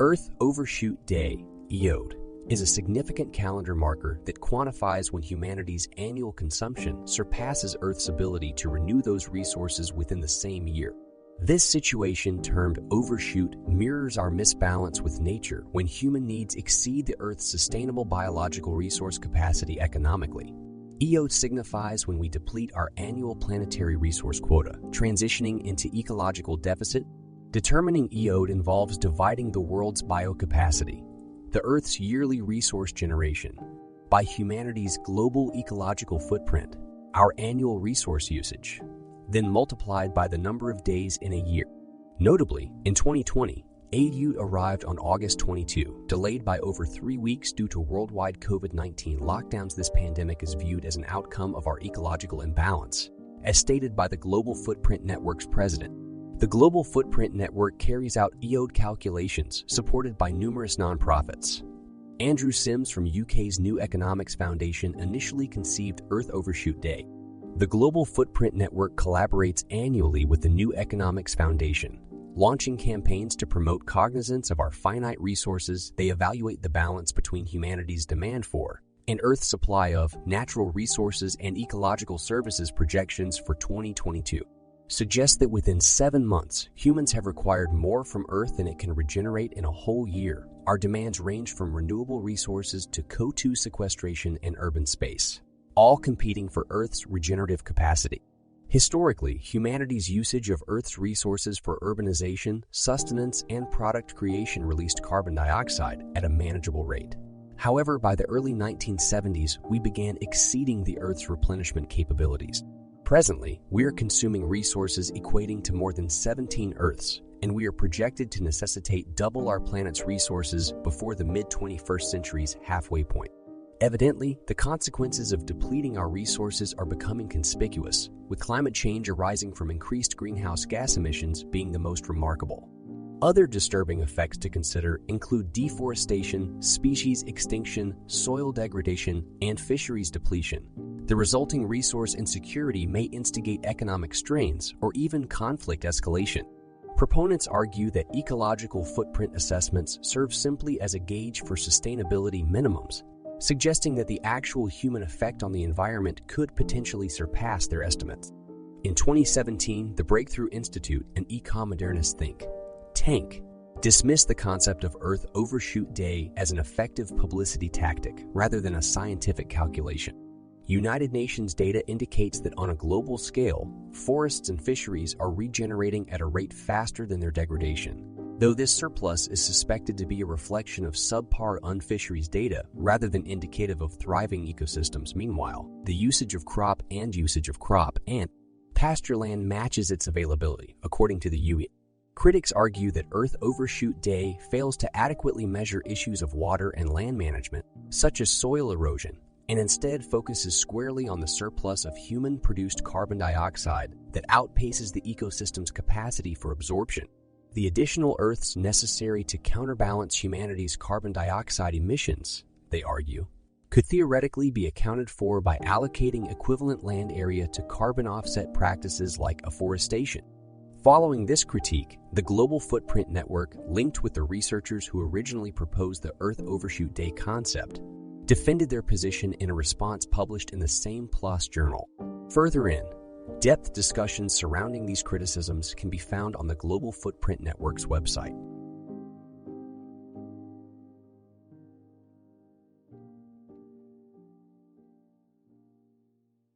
Earth Overshoot Day, EOD, is a significant calendar marker that quantifies when humanity's annual consumption surpasses Earth's ability to renew those resources within the same year. This situation, termed overshoot, mirrors our misbalance with nature when human needs exceed the Earth's sustainable biological resource capacity economically. EOD signifies when we deplete our annual planetary resource quota, transitioning into ecological deficit. Determining EOD involves dividing the world's biocapacity, the Earth's yearly resource generation, by humanity's global ecological footprint, our annual resource usage, then multiplied by the number of days in a year. Notably, in 2020, EOD arrived on August 22, delayed by over 3 weeks due to worldwide COVID-19 lockdowns. This pandemic is viewed as an outcome of our ecological imbalance, as stated by the Global Footprint Network's president. The Global Footprint Network carries out EOD calculations supported by numerous nonprofits. Andrew Sims from UK's New Economics Foundation initially conceived Earth Overshoot Day. The Global Footprint Network collaborates annually with the New Economics Foundation, launching campaigns to promote cognizance of our finite resources. They evaluate the balance between humanity's demand for and Earth's supply of natural resources and ecological services. Projections for 2022 suggest that within 7 months, humans have required more from Earth than it can regenerate in a whole year. Our demands range from renewable resources to CO2 sequestration and urban space, all competing for Earth's regenerative capacity. Historically, humanity's usage of Earth's resources for urbanization, sustenance, and product creation released carbon dioxide at a manageable rate. However, by the early 1970s, we began exceeding the Earth's replenishment capabilities. Presently, we are consuming resources equating to more than 17 Earths, and we are projected to necessitate double our planet's resources before the mid-21st century's halfway point. Evidently, the consequences of depleting our resources are becoming conspicuous, with climate change arising from increased greenhouse gas emissions being the most remarkable. Other disturbing effects to consider include deforestation, species extinction, soil degradation, and fisheries depletion. The resulting resource insecurity may instigate economic strains or even conflict escalation. Proponents argue that ecological footprint assessments serve simply as a gauge for sustainability minimums, suggesting that the actual human effect on the environment could potentially surpass their estimates. In 2017, the Breakthrough Institute and eco-modernists think Tank dismissed the concept of Earth Overshoot Day as an effective publicity tactic rather than a scientific calculation. United Nations data indicates that on a global scale, forests and fisheries are regenerating at a rate faster than their degradation, though this surplus is suspected to be a reflection of subpar unfisheries data rather than indicative of thriving ecosystems. Meanwhile, the usage of crop and pasture land matches its availability, according to the UN. Critics argue that Earth Overshoot Day fails to adequately measure issues of water and land management, such as soil erosion, and instead focuses squarely on the surplus of human-produced carbon dioxide that outpaces the ecosystem's capacity for absorption. The additional Earths necessary to counterbalance humanity's carbon dioxide emissions, they argue, could theoretically be accounted for by allocating equivalent land area to carbon offset practices like afforestation. Following this critique, the Global Footprint Network, linked with the researchers who originally proposed the Earth Overshoot Day concept, defended their position in a response published in the same PLOS journal. Further in-depth discussions surrounding these criticisms can be found on the Global Footprint Network's website.